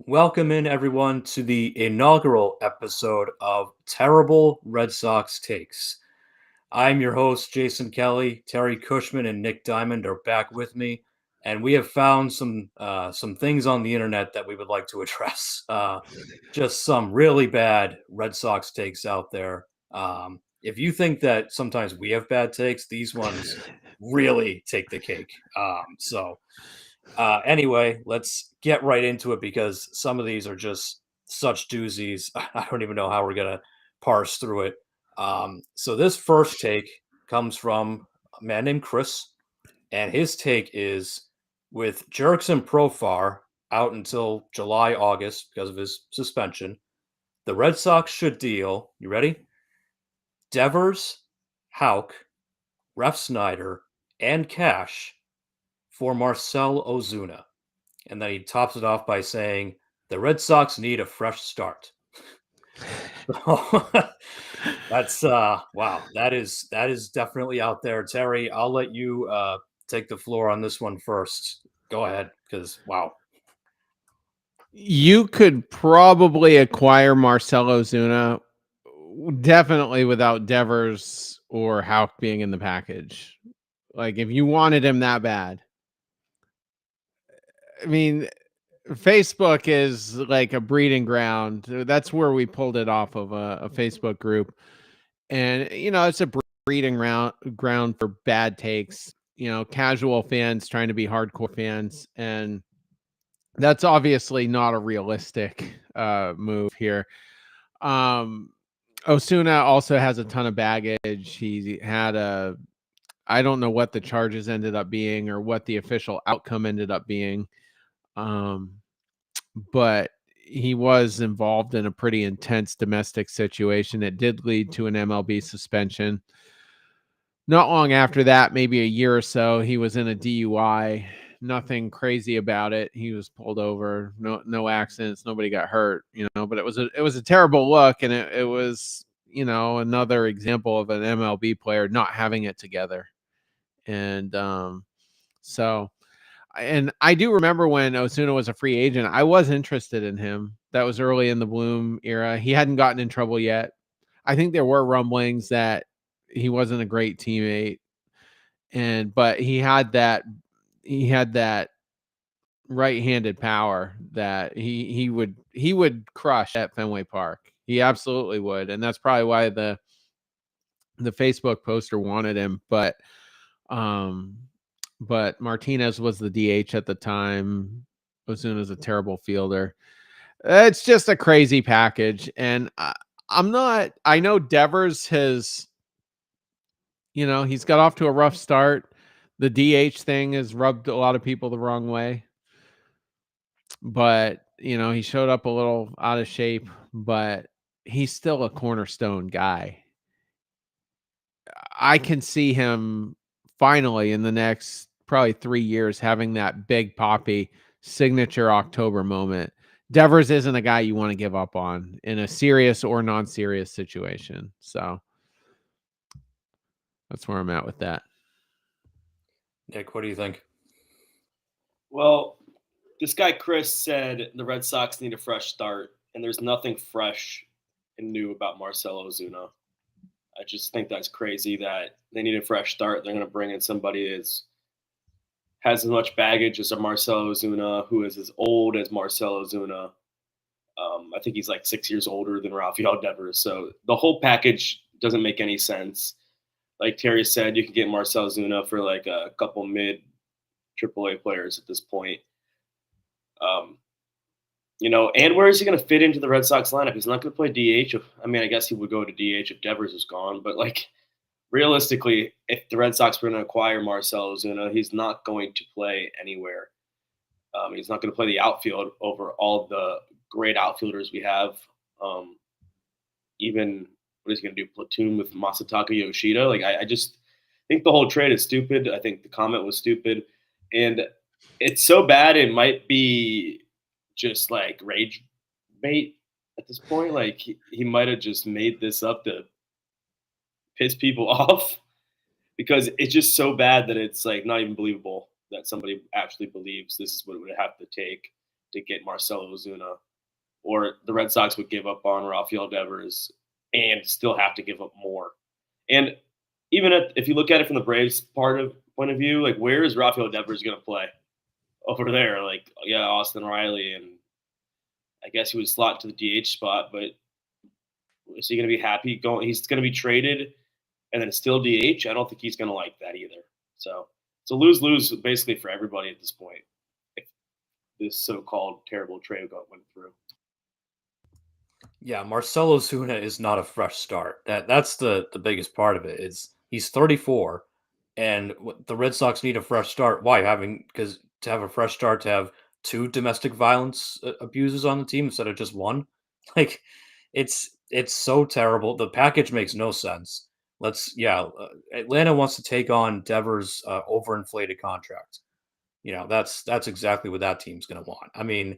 Welcome in everyone to the inaugural episode of Terrible Red Sox Takes. I'm your host, Jason Kelly. Terry Cushman and Nick Diamond are back with me, and we have found some things on the internet that we would like to address. Just some really bad Red Sox takes out there. If you think that sometimes we have bad takes, these ones really take the cake. Anyway, let's get right into it because some of these are just such doozies. I don't even know how we're gonna parse through it. So this first take comes from a man named Chris, and his take is with Jerickson Profar out until July, August because of his suspension. The Red Sox should deal. You ready? Devers, Hauk, Ref Snyder, and Cash for Marcell Ozuna. And then he tops it off by saying, the Red Sox need a fresh start. That's wow, that is definitely out there. Terry, I'll let you take the floor on this one first. Go ahead, because wow. You could probably acquire Marcelo Ozuna definitely without Devers or Hauk being in the package. Like if you wanted him that bad. I mean, Facebook is like a breeding ground. That's where we pulled it off of a Facebook group. And it's a breeding ground for bad takes, casual fans trying to be hardcore fans, and that's obviously not a realistic move here. Um, Osuna also has a ton of baggage. He had I don't know what the charges ended up being or what the official outcome ended up being. Um, but he was involved in a pretty intense domestic situation. It did lead to an MLB suspension. Not long after that, maybe a year or so, he was in a DUI. Nothing crazy about it. He was pulled over. No accidents. Nobody got hurt. But it was a terrible look, and it was another example of an MLB player not having it together. And so, and I do remember when Osuna was a free agent, I was interested in him. That was early in the Bloom era. He hadn't gotten in trouble yet. I think there were rumblings that he wasn't a great teammate, but he had that right-handed power that he would crush at Fenway Park. He absolutely would, and that's probably why the Facebook poster wanted him. But Martinez was the DH at the time. Ozuna's a terrible fielder. It's just a crazy package, and I'm not. I know Devers has. He's got off to a rough start. The DH thing has rubbed a lot of people the wrong way. But, he showed up a little out of shape, but he's still a cornerstone guy. I can see him finally in the next probably 3 years having that big poppy signature October moment. Devers isn't a guy you want to give up on in a serious or non-serious situation. So that's where I'm at with that. Nick, what do you think? Well, this guy Chris said the Red Sox need a fresh start, and there's nothing fresh and new about Marcell Ozuna. I just think that's crazy that they need a fresh start. They're going to bring in somebody that has as much baggage as a Marcell Ozuna, who is as old as Marcell Ozuna. I think he's like 6 years older than Rafael Devers. So the whole package doesn't make any sense. Like Terry said, you can get Marcell Ozuna for like a couple mid AAA players at this point. And where is he going to fit into the Red Sox lineup? He's not going to play DH. I guess he would go to DH if Devers is gone. But, realistically, if the Red Sox were going to acquire Marcell Ozuna, he's not going to play anywhere. He's not going to play the outfield over all the great outfielders we have. Even what is he going to do? Platoon with Masataka Yoshida? I just think the whole trade is stupid. I think the comment was stupid. And it's so bad it might be just like rage bait at this point. Like he might have just made this up to piss people off because it's just so bad that it's like not even believable that somebody actually believes this is what it would have to take to get Marcell Ozuna, or the Red Sox would give up on Rafael Devers and still have to give up more. And even if you look at it from the Braves point of view, like where is Rafael Devers going to play over there? Like, yeah, Austin Riley, and I guess he would slot to the DH spot, but is he going to be happy going? He's going to be traded and then still DH. I don't think he's going to like that either. So it's a lose-lose basically for everybody at this point, if this so-called terrible trade went through. Yeah, Marcell Ozuna is not a fresh start. That's the biggest part of it. Is he's 34, and the Red Sox need a fresh start. Why? Because to have a fresh start, to have two domestic violence abusers on the team instead of just one, like it's so terrible. The package makes no sense. Atlanta wants to take on Devers' overinflated contract. That's exactly what that team's going to want. I mean,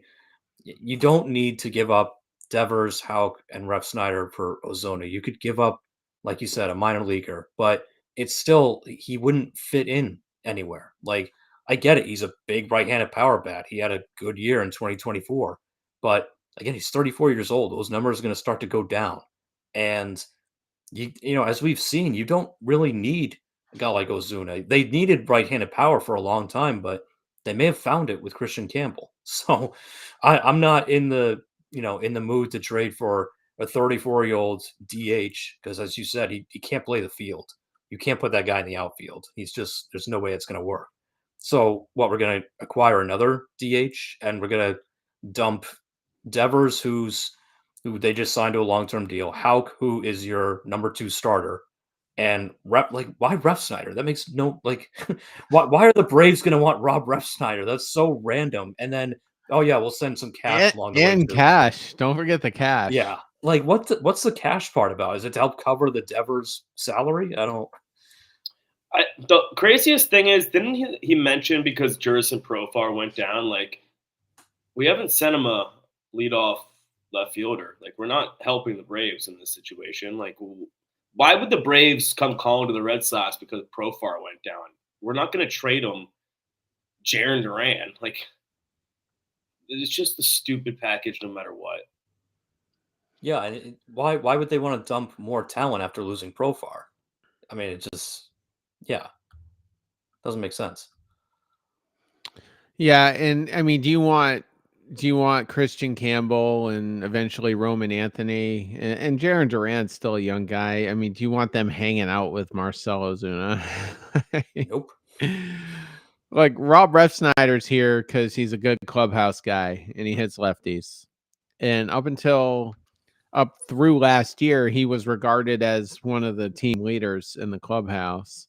you don't need to give up Devers, Hauk, and Ref Snyder for Ozuna. You could give up, like you said, a minor leaguer, but it's still he wouldn't fit in anywhere. Like I get it, he's a big right-handed power bat. He had a good year in 2024, but again, he's 34 years old. Those numbers are going to start to go down, and as we've seen, you don't really need a guy like Ozuna. They needed right-handed power for a long time, but they may have found it with Christian Campbell. So I'm not in the mood to trade for a 34-year-old DH because, as you said, he can't play the field. You can't put that guy in the outfield. There's no way it's going to work. So what, we're going to acquire another DH and we're going to dump Devers, who they just signed to a long-term deal. Hauk, who is your number 2 starter, and why Ref Snyder? That makes no why are the Braves going to want Rob Ref Snyder? That's so random. And then oh yeah, we'll send some cash along the way and too. cash. Don't forget the cash. Yeah, like what's the cash part about? Is it to help cover the Devers salary? I don't. The craziest thing is, didn't he mention, because Jurison Profar went down, like we haven't sent him a leadoff left fielder. Like we're not helping the Braves in this situation. Like why would the Braves come calling to the Red Sox because Profar went down? We're not going to trade him Jarren Duran. Like it's just a stupid package no matter what. Yeah, and why would they want to dump more talent after losing Profar? I mean, it just doesn't make sense. Yeah, and I mean, do you want Christian Campbell and eventually Roman Anthony and Jarren Duran's still a young guy? I mean, do you want them hanging out with Marcell Ozuna? Nope. Like Rob Refsnyder's here because he's a good clubhouse guy and he hits lefties. And up through last year, he was regarded as one of the team leaders in the clubhouse.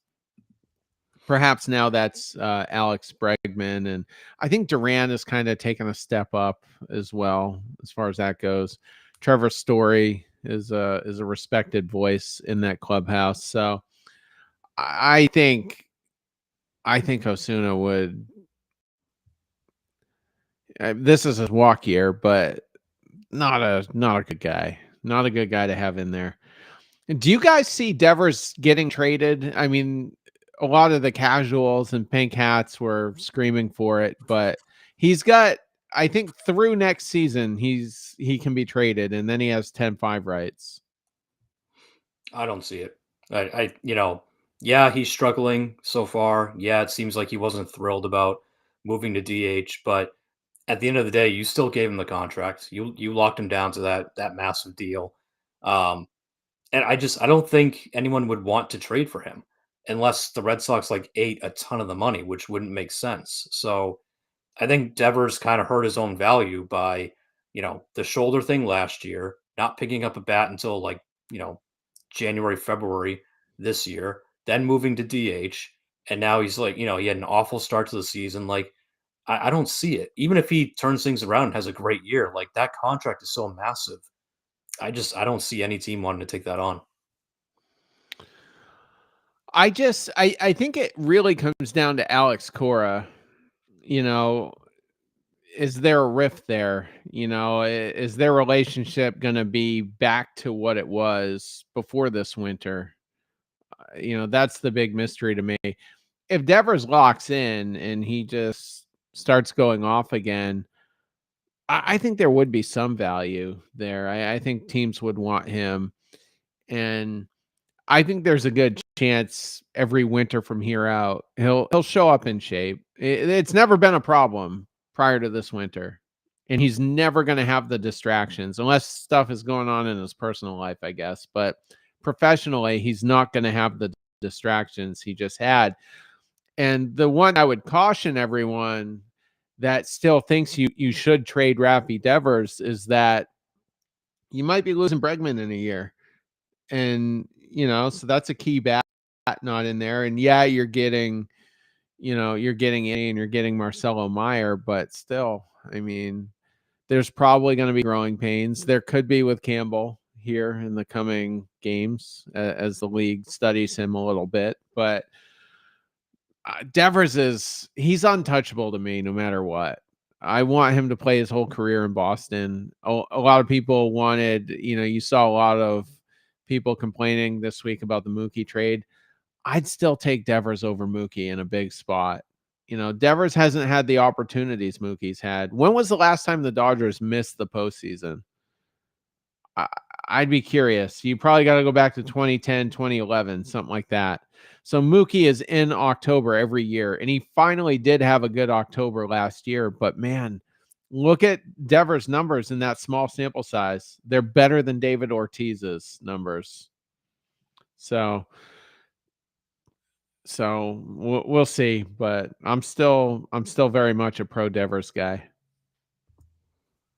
Perhaps now that's Alex Bregman, and I think Duran has kind of taken a step up as well as far as that goes. Trevor Story is a respected voice in that clubhouse, so I think Osuna would. This is his walk year, but not a good guy. Not a good guy to have in there. Do you guys see Devers getting traded? I mean, a lot of the casuals and pink hats were screaming for it, but he's got, I think through next season, he can be traded, and then he has 10-5 rights. I don't see it. Yeah, he's struggling so far. Yeah, it seems like he wasn't thrilled about moving to DH, but at the end of the day, you still gave him the contract. You locked him down to that massive deal. And I don't think anyone would want to trade for him unless the Red Sox ate a ton of the money, which wouldn't make sense. So I think Devers kind of hurt his own value by, the shoulder thing last year, not picking up a bat until January, February this year, then moving to DH. And now he's he had an awful start to the season. I don't see it. Even if he turns things around and has a great year, that contract is so massive. I don't see any team wanting to take that on. I think it really comes down to Alex Cora. Is there a rift there? Is their relationship going to be back to what it was before this winter? That's the big mystery to me. If Devers locks in and he just starts going off again, I think there would be some value there. I think teams would want him, and I think there's a good chance every winter from here out he'll show up in shape. It's never been a problem prior to this winter, and he's never going to have the distractions unless stuff is going on in his personal life, I guess. But professionally, he's not going to have the distractions he just had. And the one I would caution everyone that still thinks you should trade Raffy Devers is that you might be losing Bregman in a year. And, so that's a key bat not in there. And yeah, you're getting Andy and you're getting Marcelo Meyer, but still, I mean, there's probably going to be growing pains. There could be with Campbell here in the coming games as the league studies him a little bit, but Devers he's untouchable to me no matter what. I want him to play his whole career in Boston. A lot of people wanted, you saw a lot of people complaining this week about the Mookie trade. I'd still take Devers over Mookie in a big spot. Devers hasn't had the opportunities Mookie's had. When was the last time the Dodgers missed the postseason? I'd be curious. You probably got to go back to 2010, 2011, something like that. So Mookie is in October every year, and he finally did have a good October last year. But man, look at Devers' numbers in that small sample size. They're better than David Ortiz's numbers. So we'll see. But I'm still very much a pro Devers guy.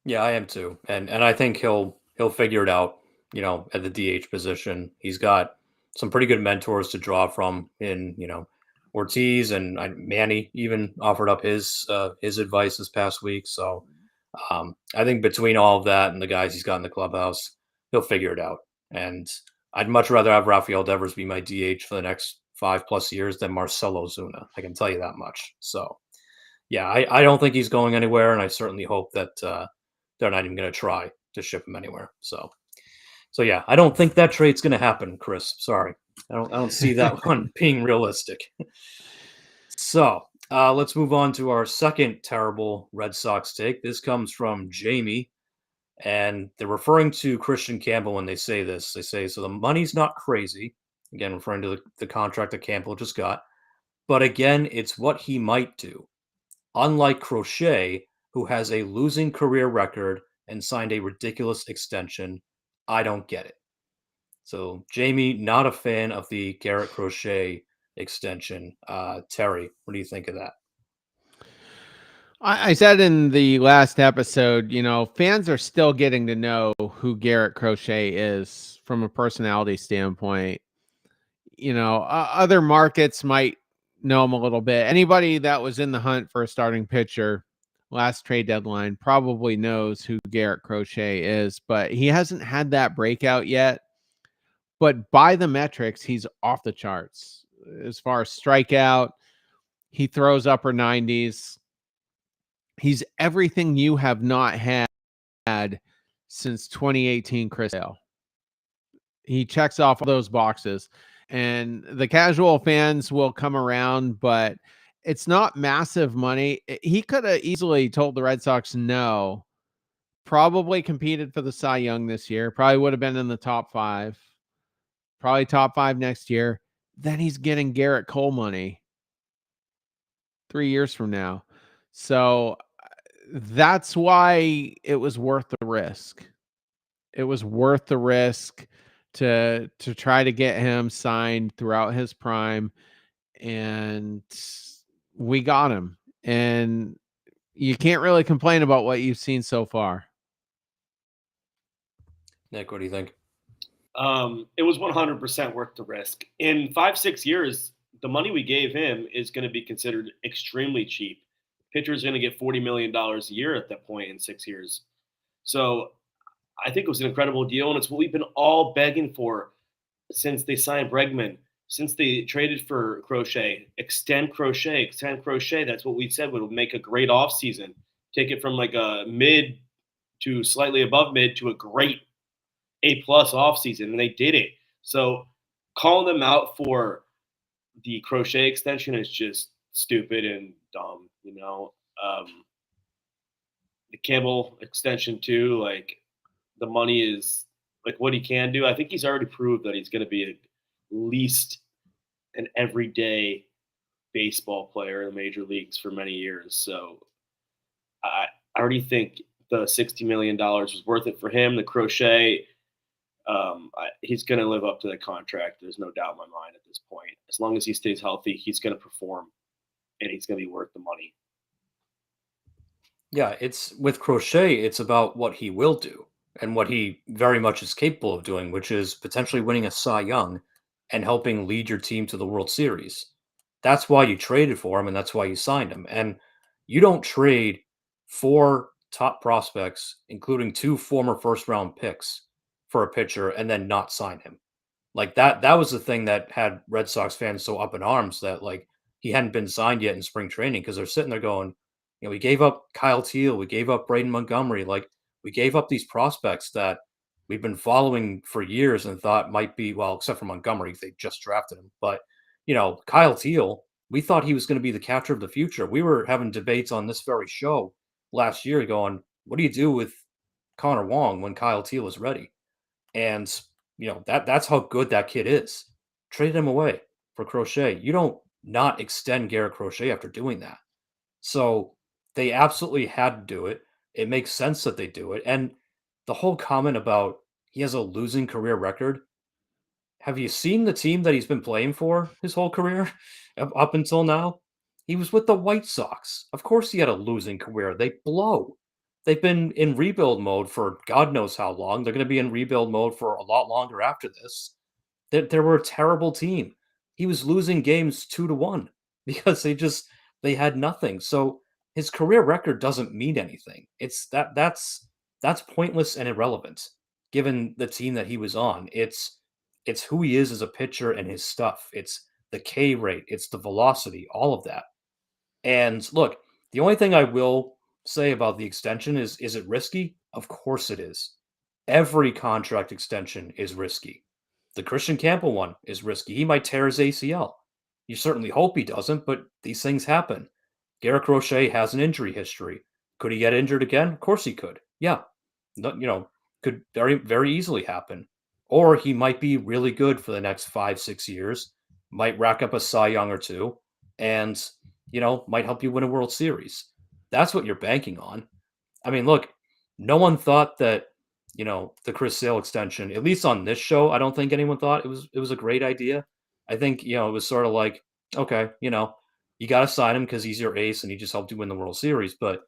Yeah, I am too, and I think he'll figure it out. At the DH position, he's got some pretty good mentors to draw from in Ortiz, and Manny even offered up his advice this past week. So I think between all of that and the guys he's got in the clubhouse, he'll figure it out. And I'd much rather have Rafael Devers be my DH for the next 5+ years than Marcell Ozuna. I can tell you that much. So yeah, I don't think he's going anywhere, and I certainly hope that they're not even going to try to ship him anywhere. So yeah, I don't think that trade's going to happen, Chris. Sorry, I don't see that one being realistic. So let's move on to our second terrible Red Sox take. This comes from Jamie, and they're referring to Christian Campbell when they say this. They say, so the money's not crazy. Again, referring to the contract that Campbell just got. But again, it's what he might do. Unlike Crochet, who has a losing career record and signed a ridiculous extension, I don't get it. So, Jamie, not a fan of the Garrett Crochet extension. Terry, what do you think of that? I said in the last episode, fans are still getting to know who Garrett Crochet is from a personality standpoint. Other markets might know him a little bit. Anybody that was in the hunt for a starting pitcher last trade deadline probably knows who Garrett Crochet is, but he hasn't had that breakout yet. But by the metrics, he's off the charts. As far as strikeout, he throws upper 90s. He's everything you have not had since 2018 Chris Sale. He checks off all those boxes. And the casual fans will come around, but it's not massive money. He could have easily told the Red Sox no. Probably competed for the Cy Young this year. Probably would have been in the top 5. Probably top 5 next year. Then he's getting Garrett Cole money 3 years from now. So that's why it was worth the risk. It was worth the risk to try to get him signed throughout his prime, and we got him. And you can't really complain about what you've seen so far. Nick, what do you think? It was 100% worth the risk. In 5-6 years, the money we gave him is going to be considered extremely cheap. Pitcher's going to get $40 million a year at that point in 6 years. So I think it was an incredible deal, and it's what we've been all begging for since they signed Bregman, since they traded for Crochet. Extend Crochet. That's what we said would make a great offseason. Take it from like a mid to slightly above mid to a great A+ offseason, and they did it. So calling them out for the Crochet extension is just stupid and dumb, the Campbell extension too. Like the money is like what he can do. I think he's already proved that he's going to be at least an everyday baseball player in the major leagues for many years. So I already think the $60 million was worth it for him. The Crochet, he's going to live up to the contract. There's no doubt in my mind at this point. As long as he stays healthy, he's going to perform, and he's going to be worth the money. Yeah, it's with Crochet, it's about what he will do and what he very much is capable of doing, which is potentially winning a Cy Young and helping lead your team to the World Series. That's why you traded for him and that's why you signed him. And you don't trade four top prospects, including two former first round picks, for a pitcher and then not sign him. Like that was the thing that had Red Sox fans so up in arms that like he hadn't been signed yet in spring training because they're sitting there going, we gave up Kyle Teal, we gave up Braden Montgomery, like we gave up these prospects that we've been following for years and thought might be well, except for Montgomery, they just drafted him. But Kyle Teal, we thought he was going to be the catcher of the future. We were having debates on this very show last year going, what do you do with Connor Wong when Kyle Teal is ready? And that's how good that kid is. Trade him away for Crochet. You don't not extend Garrett Crochet after doing that. So they absolutely had to do it. It makes sense that they do it. And the whole comment about he has a losing career record. Have you seen the team that he's been playing for his whole career up until now? He was with the White Sox. Of course he had a losing career. They blow. They've been in rebuild mode for God knows how long. They're going to be in rebuild mode for a lot longer after this. They were a terrible team. He was losing games 2-1 because they had nothing. So his career record doesn't mean anything. That's pointless and irrelevant given the team that he was on. It's who he is as a pitcher and his stuff. It's the K rate, it's the velocity, all of that. And look, the only thing I will say about the extension is it risky? Of course it is. Every contract extension is risky. The Christian Campbell one is risky. He might tear his ACL. You certainly hope he doesn't, but these things happen. Garrett Crochet has an injury history. Could he get injured again? Of course he could. Yeah. Could very, very easily happen. Or he might be really good for the next 5-6 years, might rack up a Cy Young or two, and might help you win a World Series. That's what you're banking on. I mean, look, no one thought that, the Chris Sale extension, at least on this show, I don't think anyone thought it was a great idea. I think, it was sort of like, okay, you got to sign him because he's your ace and he just helped you win the World Series. But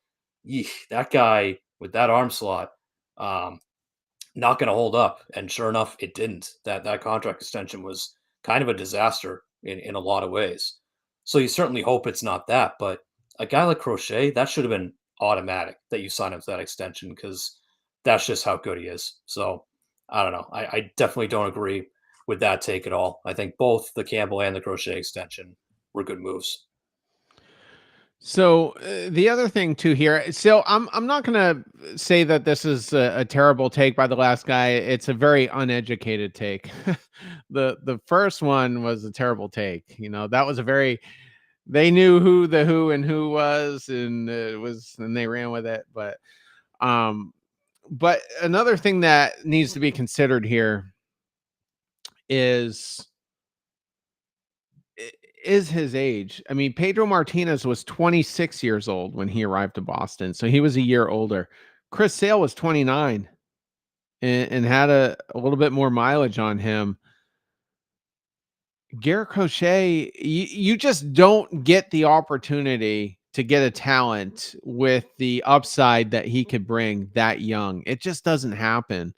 that guy with that arm slot, not going to hold up. And sure enough, it didn't. That contract extension was kind of a disaster in a lot of ways. So you certainly hope it's not that. But a guy like Crochet, that should have been automatic that you sign him to that extension because that's just how good he is. So I don't know. I definitely don't agree with that take at all. I think both the Campbell and the Crochet extension were good moves. So the other thing too here, so I'm not gonna say that this is a terrible take by the last guy. It's a very uneducated take. The first one was a terrible take. That was a very they knew who the who and who was, and they ran with it. But another thing that needs to be considered here is his age. I mean, Pedro Martinez was 26 years old when he arrived to Boston, so he was a year older. Chris Sale was 29 and had a little bit more mileage on him. Garrett Crochet, you just don't get the opportunity to get a talent with the upside that he could bring that young. It just doesn't happen.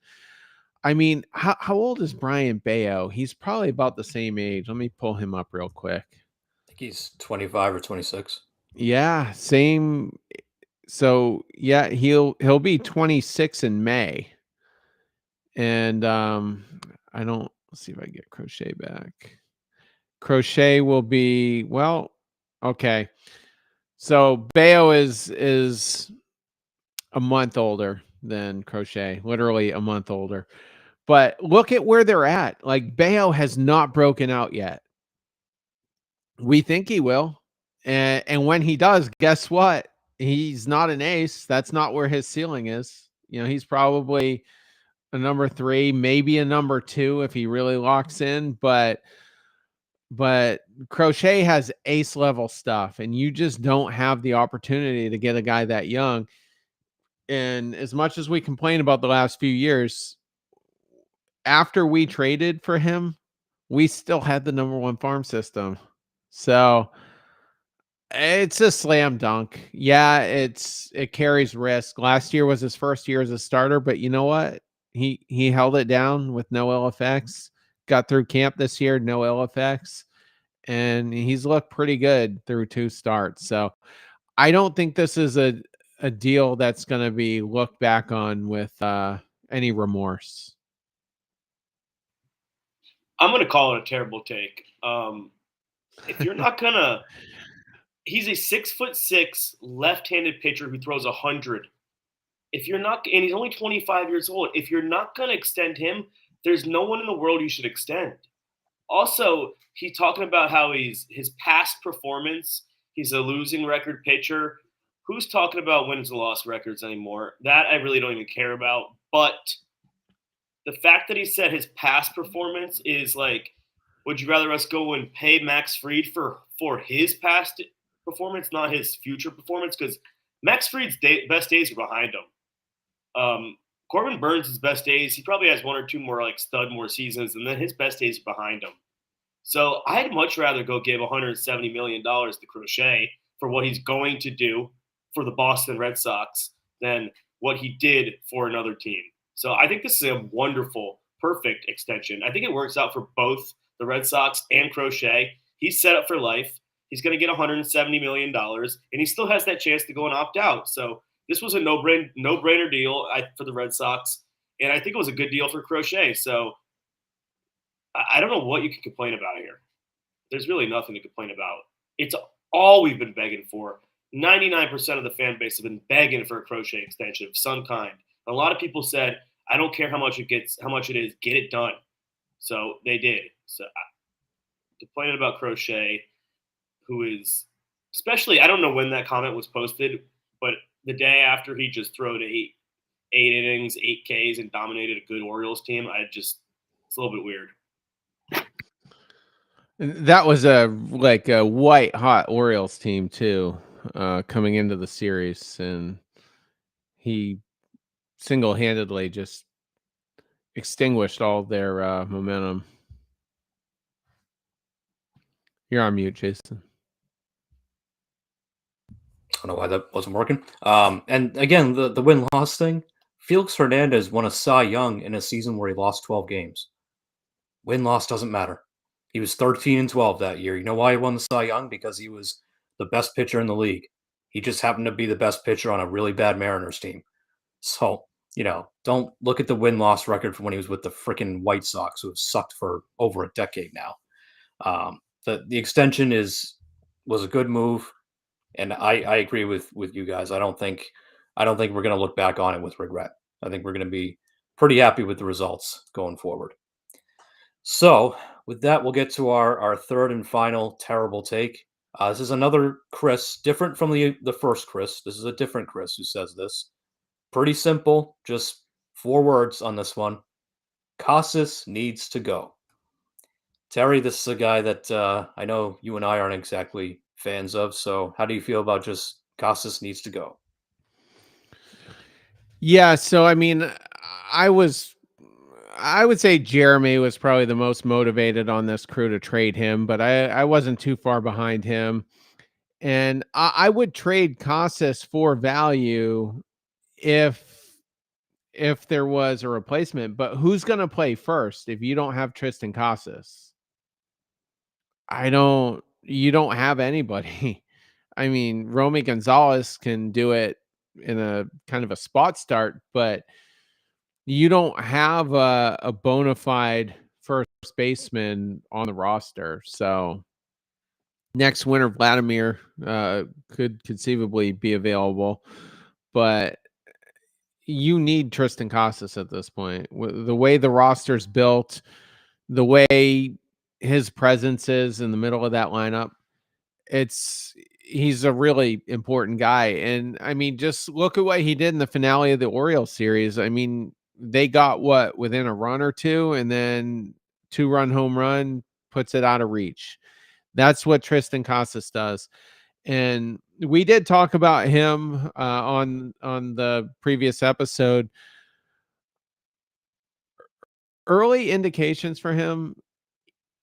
I mean, how old is Brian Bayo? He's probably about the same age. Let me pull him up real quick. I think he's 25 or 26. Yeah, same. So yeah, he'll be 26 in May. And I don't let's see if I can get Crochet back. Crochet will be okay. So Bayo is a month older than Crochet, literally a month older. But look at where they're at. Like Bayo has not broken out yet. We think he will. And when he does, guess what? He's not an ace. That's not where his ceiling is. He's probably a number 3, maybe a number 2 if he really locks in, but Crochet has ace level stuff, and you just don't have the opportunity to get a guy that young. And as much as we complain about the last few years, after we traded for him, we still had the number 1 farm system. So it's a slam dunk. Yeah, it carries risk. Last year was his first year as a starter, but you know what? He held it down with no ill effects. Got through camp this year, no ill effects, and he's looked pretty good through 2 starts. So I don't think this is a deal that's going to be looked back on with any remorse. I'm going to call it a terrible take. If you're not going to, he's a 6'6" left-handed pitcher who throws 100. If you're not, and he's only 25 years old, if you're not going to extend him, there's no one in the world you should extend. Also, he's talking about how his past performance, he's a losing record pitcher. Who's talking about wins and loss records anymore? That I really don't even care about. But the fact that he said his past performance is like, would you rather us go and pay Max Fried for his past performance, not his future performance? Because Max Fried's best days are behind him. Corbin Burns' best days, he probably has 1 or 2 more like stud more seasons, and then his best days are behind him. So I'd much rather go give $170 million to Crochet for what he's going to do for the Boston Red Sox than what he did for another team. So I think this is a wonderful, perfect extension. I think it works out for both the Red Sox and Crochet. He's set up for life. He's going to get $170 million, and he still has that chance to go and opt out. So this was a no-brainer deal for the Red Sox, and I think it was a good deal for Crochet. So I don't know what you can complain about here. There's really nothing to complain about. It's all we've been begging for. 99% of the fan base have been begging for a Crochet extension of some kind. A lot of people said, I don't care how much it is, get it done. So they did. So complaining about Crochet, who is, especially, I don't know when that comment was posted, but the day after he just threw 8 innings, 8 Ks, and dominated a good Orioles team, it's a little bit weird. That was a white hot Orioles team too, coming into the series, and he single-handedly just extinguished all their momentum. You're on mute, Jason. I don't know why that wasn't working. And again, the win-loss thing, Felix Hernandez won a Cy Young in a season where he lost 12 games. Win-loss doesn't matter. He was 13-12 that year. You know why he won the Cy Young? Because he was the best pitcher in the league. He just happened to be the best pitcher on a really bad Mariners team. So, don't look at the win-loss record from when he was with the freaking White Sox, who have sucked for over a decade now. The extension was a good move, and I agree with you guys. I don't think we're going to look back on it with regret. I think we're going to be pretty happy with the results going forward. So, with that, we'll get to our third and final terrible take. This is another Chris, different from the first Chris. This is a different Chris who says this. Pretty simple, just 4 words on this one. Casas needs to go. Terry, this is a guy that I know you and I aren't exactly fans of. So how do you feel about just Casas needs to go? Yeah, so I mean, I would say Jeremy was probably the most motivated on this crew to trade him, but I wasn't too far behind him. And I would trade Casas for value if there was a replacement. But who's going to play first if you don't have Tristan Casas? You don't have anybody. I mean, Romy Gonzalez can do it in a kind of a spot start, but you don't have a bona fide first baseman on the roster. So next winter, Vladimir could conceivably be available, but you need Tristan Casas at this point. The way the roster's built, the way his presence is in the middle of that lineup, he's a really important guy. And I mean, just look at what he did in the finale of the Orioles series. I mean, they got within a run or two, and then 2-run home run puts it out of reach. That's what Tristan Casas does. And we did talk about him on the previous episode. Early indications for him,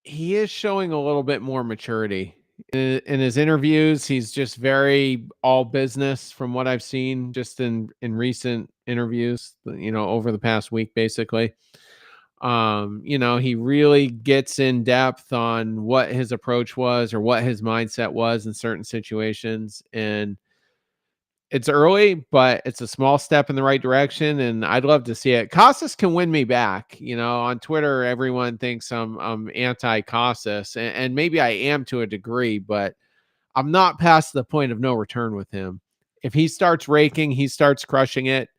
he is showing a little bit more maturity. In his interviews, he's just very all business from what I've seen just in recent interviews, over the past week, basically. He really gets in depth on what his approach was or what his mindset was in certain situations. And it's early, but it's a small step in the right direction, and I'd love to see it. Casas can win me back. On Twitter, everyone thinks I'm anti-Casas, and maybe I am to a degree, but I'm not past the point of no return with him. If he starts raking, he starts crushing it,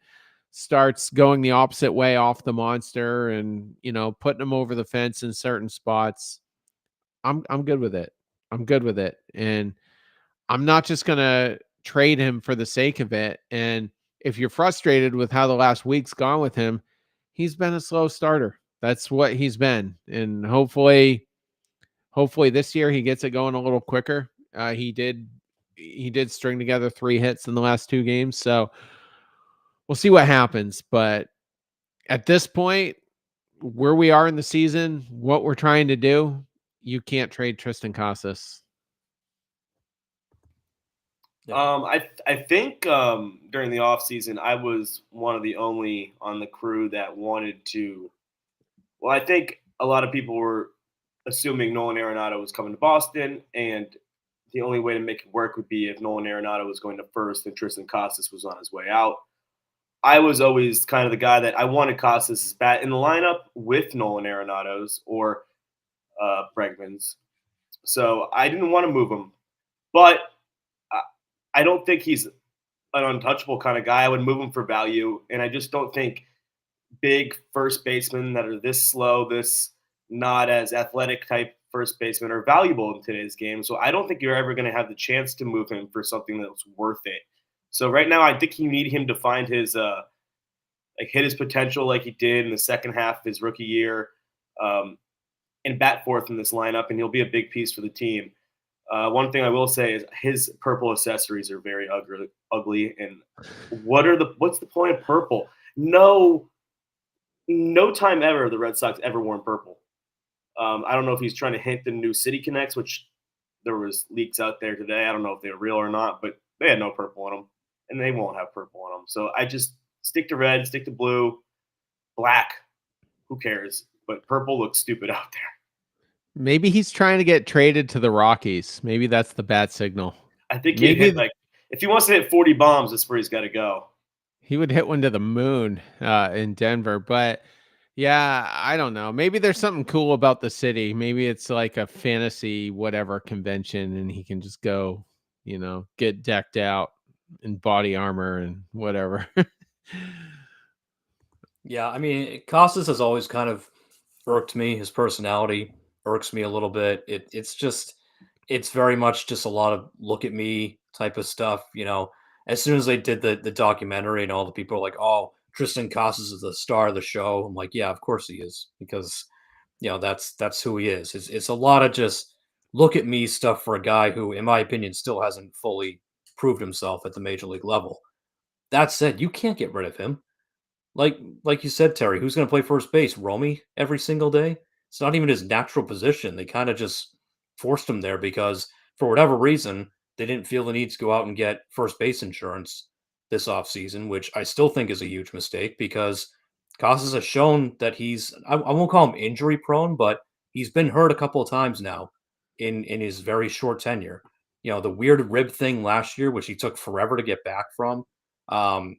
starts going the opposite way off the monster, and putting him over the fence in certain spots. I'm good with it. I'm good with it, and I'm not just going to trade him for the sake of it. And if you're frustrated with how the last week's gone with him, he's been a slow starter. That's what he's been. And hopefully this year he gets it going a little quicker. He did string together 3 hits in the last 2 games. So we'll see what happens. But at this point, where we are in the season, what we're trying to do, you can't trade Tristan Casas. I think during the offseason, I was one of the only on the crew that wanted to. Well, I think a lot of people were assuming Nolan Arenado was coming to Boston, and the only way to make it work would be if Nolan Arenado was going to first and Tristan Casas was on his way out. I was always kind of the guy that I wanted Casas' bat in the lineup with Nolan Arenado's or Bregman's. So I didn't want to move him. But I don't think he's an untouchable kind of guy. I would move him for value. And I just don't think big first basemen that are this slow, this not as athletic type first basemen are valuable in today's game. So I don't think you're ever going to have the chance to move him for something that's worth it. So right now, I think you need him to find his hit his potential like he did in the second half of his rookie year, and bat fourth in this lineup, and he'll be a big piece for the team. One thing I will say is his purple accessories are very ugly. And what's the point of purple? No time ever the Red Sox ever worn purple. I don't know if he's trying to hint the new City Connects, which there was leaks out there today. I don't know if they're real or not, but they had no purple in them, and they won't have purple in them. So I just stick to red, stick to blue, black. Who cares? But purple looks stupid out there. Maybe he's trying to get traded to the Rockies. Maybe that's the bad signal. I think he'd hit if he wants to hit 40 bombs, that's where he's got to go. He would hit one to the moon in Denver. But yeah, I don't know. Maybe there's something cool about the city. Maybe it's like a fantasy whatever convention, and he can just go, get decked out in body armor and whatever. Yeah, I mean, Casas has always kind of irked me. His personality irks me a little bit. It's very much just a lot of look at me type of stuff. As soon as they did the documentary and all the people are like, oh, Tristan Casas is the star of the show. I'm like, yeah, of course he is, because that's who he is. It's a lot of just look at me stuff for a guy who, in my opinion, still hasn't fully proved himself at the major league level. That said, you can't get rid of him. Like you said, Terry, who's going to play first base? Romy every single day? It's not even his natural position. They kind of just forced him there because, for whatever reason, they didn't feel the need to go out and get first base insurance this offseason, which I still think is a huge mistake because Casas has shown that I won't call him injury prone, but he's been hurt a couple of times now in his very short tenure. The weird rib thing last year, which he took forever to get back from. I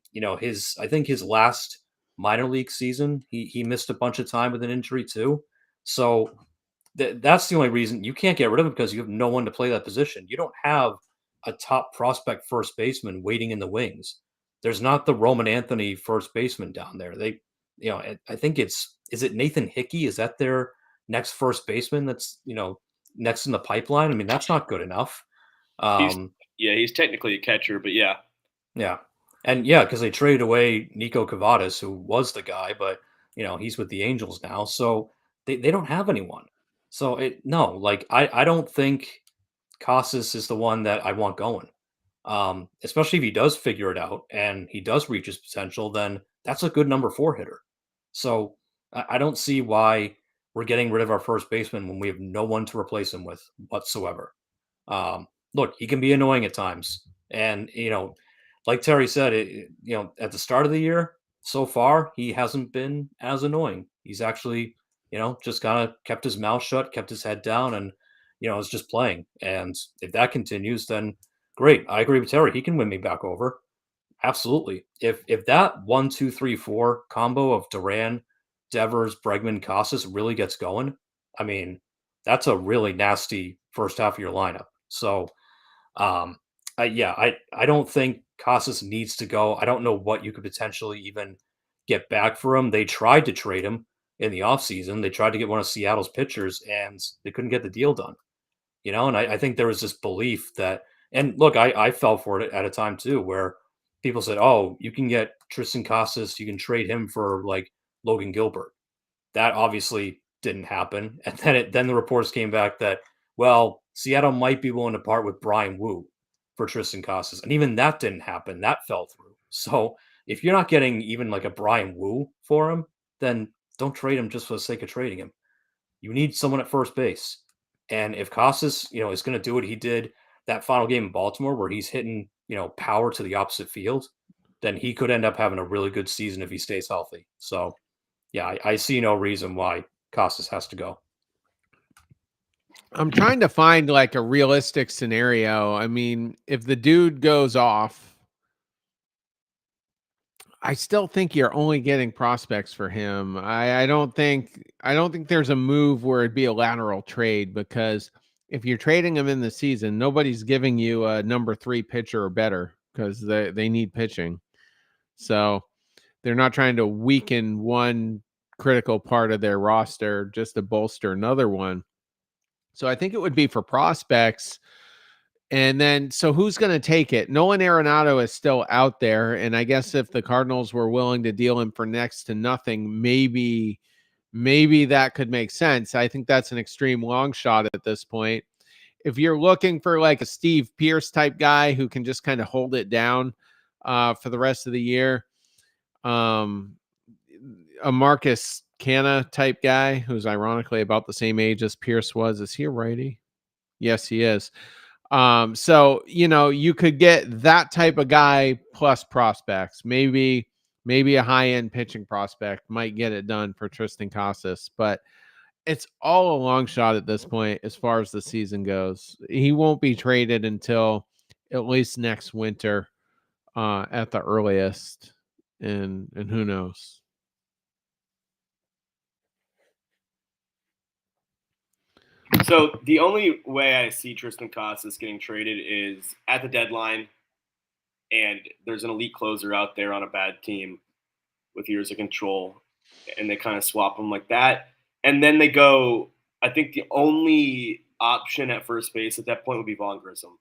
think his last minor league season, he missed a bunch of time with an injury too. So that's the only reason you can't get rid of him, because you have no one to play that position. You don't have a top prospect first baseman waiting in the wings. There's not the Roman Anthony first baseman down there. I think is it Nathan Hickey? Is that their next first baseman that's, next in the pipeline? I mean, that's not good enough. Yeah, he's technically a catcher, but yeah. Yeah. And yeah, because they traded away Nico Cavadas, who was the guy, but he's with the Angels now. So they don't have anyone. So no, like I don't think Casas is the one that I want going. Especially if he does figure it out and he does reach his potential, then that's a good number 4 hitter. So I don't see why we're getting rid of our first baseman when we have no one to replace him with whatsoever. Look, he can be annoying at times, and like Terry said, at the start of the year, so far he hasn't been as annoying. He's actually, just kind of kept his mouth shut, kept his head down, and is just playing. And if that continues, then great. I agree with Terry. He can win me back over. Absolutely. If that 1, 2, 3, 4 combo of Duran, Devers, Bregman, Casas really gets going, I mean, that's a really nasty first half of your lineup. So, um, I don't think Casas needs to go. I don't know what you could potentially even get back for him. They tried to trade him in the offseason. They tried to get one of Seattle's pitchers, and they couldn't get the deal done. And I think there was this belief that, and look, I fell for it at a time too, where people said, "Oh, you can get Tristan Casas, you can trade him for like Logan Gilbert." That obviously didn't happen, and then the reports came back that, well, Seattle might be willing to part with Brian Wu for Tristan Casas, and even that didn't happen. That fell through. So if you're not getting even like a Brian Wu for him, then don't trade him just for the sake of trading him. You need someone at first base. And if Casas, is going to do what he did that final game in Baltimore, where he's hitting, power to the opposite field, then he could end up having a really good season if he stays healthy. So, yeah, I see no reason why Casas has to go. I'm trying to find like a realistic scenario. I mean, if the dude goes off, I still think you're only getting prospects for him. I don't think there's a move where it'd be a lateral trade, because if you're trading him in the season, nobody's giving you a number 3 pitcher or better, because they need pitching. So they're not trying to weaken one critical part of their roster just to bolster another one. So I think it would be for prospects. And then, so who's going to take it? Nolan Arenado is still out there. And I guess if the Cardinals were willing to deal him for next to nothing, maybe that could make sense. I think that's an extreme long shot at this point. If you're looking for like a Steve Pearce type guy who can just kind of hold it down for the rest of the year, a Marcus Canna type guy who's ironically about the same age as Pearce was. Is he a righty? Yes, he is. So you could get that type of guy plus prospects. Maybe a high-end pitching prospect might get it done for Tristan Casas, but it's all a long shot at this point as far as the season goes. He won't be traded until at least next winter, at the earliest, and who knows. So the only way I see Tristan Casas getting traded is at the deadline, and there's an elite closer out there on a bad team with years of control, and they kind of swap them like that. And then they go, I think the only option at first base at that point would be Vaughn Grissom,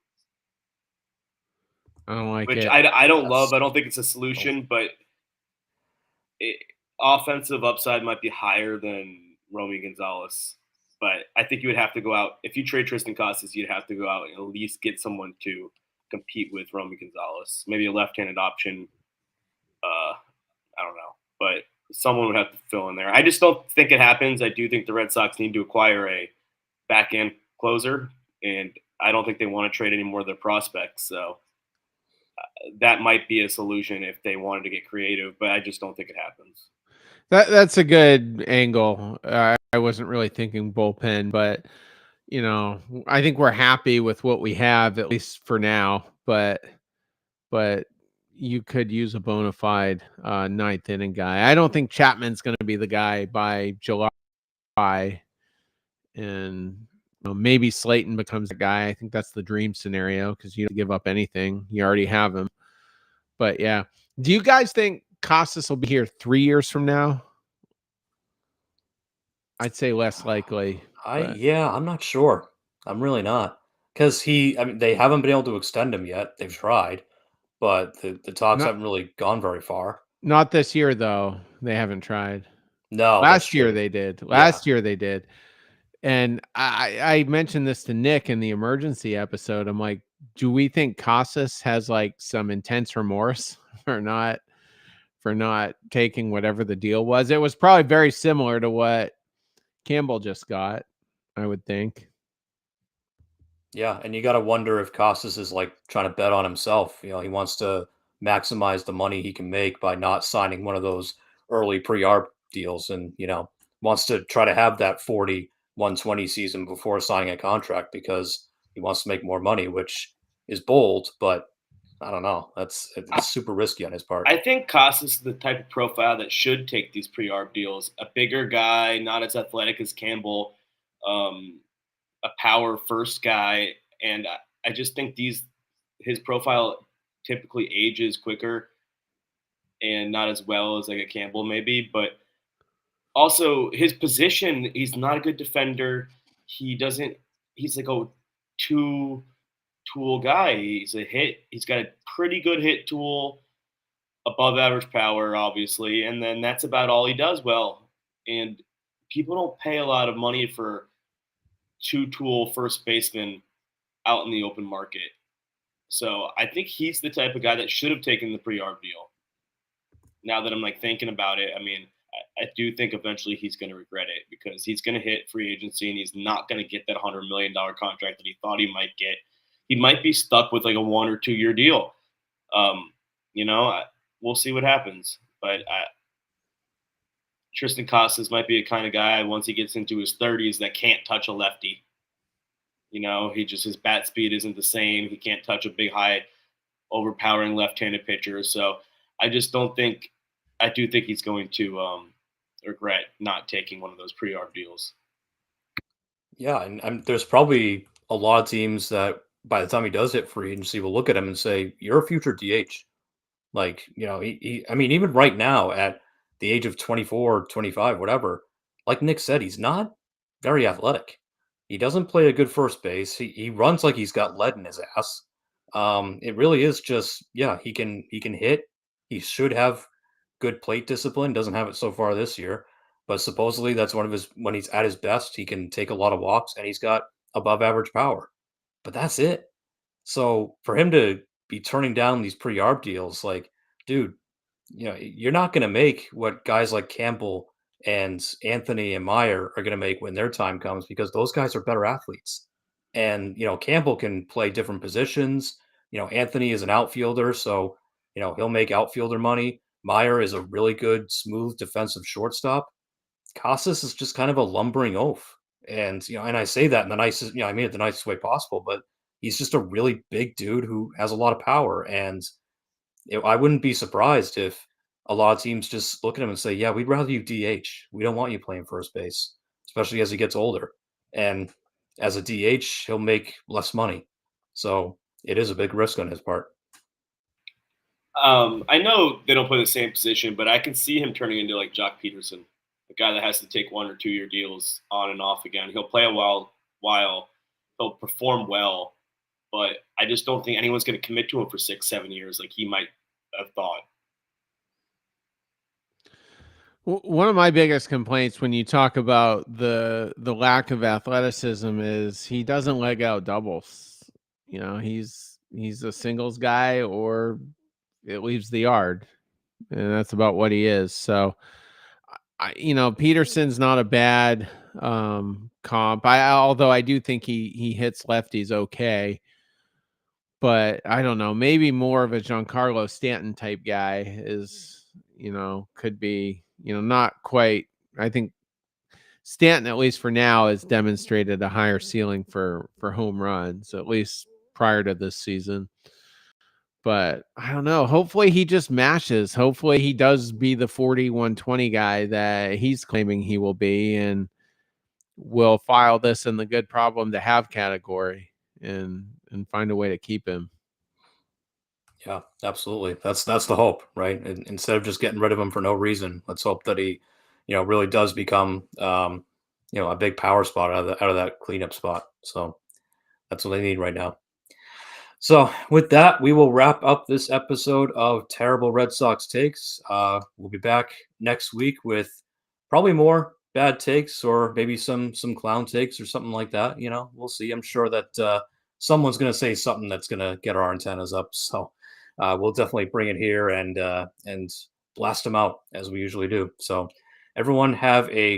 I don't like which it. I don't love. I don't think it's a solution, but offensive upside might be higher than Romy Gonzalez. But I think you would have to go out. If you trade Tristan Casas, you'd have to go out and at least get someone to compete with Romy Gonzalez. Maybe a left-handed option. I don't know. But someone would have to fill in there. I just don't think it happens. I do think the Red Sox need to acquire a back-end closer, and I don't think they want to trade any more of their prospects. So that might be a solution if they wanted to get creative, but I just don't think it happens. That's a good angle. I wasn't really thinking bullpen, but I think we're happy with what we have, at least for now. But you could use a bona fide ninth inning guy. I don't think Chapman's going to be the guy by July, and maybe Slayton becomes the guy. I think that's the dream scenario, because you don't give up anything. You already have him. But yeah, do you guys think Casas will be here 3 years from now? I'd say less likely. I'm not sure. I'm really not. because I mean, they haven't been able to extend him yet. They've tried, but the talks Not haven't really gone very far. not this year though. They haven't tried. No, that's Last year true. they did. Yeah. Last year they did. And I mentioned this to Nick in the emergency episode. I'm like, do we think Casas has like some intense remorse for not taking whatever the deal was? It was probably very similar to what Campbell just got, I would think. Yeah, and you got to wonder if Costas is like trying to bet on himself. He wants to maximize the money he can make by not signing one of those early pre-arb deals, and wants to try to have that 40-120 season before signing a contract because he wants to make more money, which is bold, but I don't know. It's super risky on his part. I think Costas is the type of profile that should take these pre-arb deals. A bigger guy, not as athletic as Campbell, um, a power first guy, and I just think his profile typically ages quicker and not as well as like a Campbell maybe, but also his position, he's not a good defender. He doesn't. He's like a two tool guy. He's got a pretty good hit tool, above average power, obviously, and then that's about all he does well. And people don't pay a lot of money for two tool first baseman out in the open market. So I think he's the type of guy that should have taken the pre-arb deal. Now that I'm like thinking about it, I mean, I do think eventually he's going to regret it because he's going to hit free agency and he's not going to get that $100 million contract that he thought he might get. He might be stuck with like a 1 or 2 year deal. Um, you know, we'll see what happens. But Tristan Casas might be a kind of guy once he gets into his 30s that can't touch a lefty. His bat speed isn't the same. He can't touch a big, high, overpowering left-handed pitcher. So I just don't think. I do think he's going to regret not taking one of those pre-arb deals. Yeah, and there's probably a lot of teams that by the time he does hit free agency will look at him and say, "You're a future DH." Like, I mean, even right now at the age of 24, 25, whatever, like Nick said, he's not very athletic. He doesn't play a good first base. He runs like he's got lead in his ass. It really is just, yeah, he can hit. He should have good plate discipline. Doesn't have it so far this year, but supposedly that's one of his when he's at his best, he can take a lot of walks and he's got above average power. But that's it. So for him to be turning down these pre-arb deals, like, dude, you're not going to make what guys like Campbell and Anthony and Meyer are going to make when their time comes because those guys are better athletes. And Campbell can play different positions. Anthony is an outfielder, so he'll make outfielder money. Meyer is a really good, smooth defensive shortstop. Casas is just kind of a lumbering oaf. And and I say that in the nicest, I mean it the nicest way possible, but he's just a really big dude who has a lot of power. And I wouldn't be surprised if a lot of teams just look at him and say, "Yeah, we'd rather you DH. We don't want you playing first base," especially as he gets older. And as a DH, he'll make less money. So it is a big risk on his part. I know they don't play the same position, but I can see him turning into like Jock Peterson, a guy that has to take 1 or 2 year deals on and off again. He'll play a while, he'll perform well, but I just don't think anyone's going to commit to him for 6, 7 years like he might have thought. One of my biggest complaints when you talk about the lack of athleticism is he doesn't leg out doubles. He's a singles guy or it leaves the yard, and that's about what he is. So, Peterson's not a bad comp. Although I do think he hits lefties okay, but I don't know. Maybe more of a Giancarlo Stanton type guy could be not quite. I think Stanton, at least for now, has demonstrated a higher ceiling for home runs, at least prior to this season. But I don't know. Hopefully he just mashes. Hopefully he does be the 40-120 guy that he's claiming he will be, and will file this in the good problem to have category and find a way to keep him. Yeah, absolutely. That's the hope, right? And instead of just getting rid of him for no reason, let's hope that he, really does become, a big power spot out of that cleanup spot. So That's what they need right now. So with that, we will wrap up this episode of Terrible Red Sox Takes. We'll be back next week with probably more bad takes, or maybe some clown takes or something like that. You know, we'll see. I'm sure that someone's going to say something that's going to get our antennas up. So we'll definitely bring it here and blast them out as we usually do. So everyone have a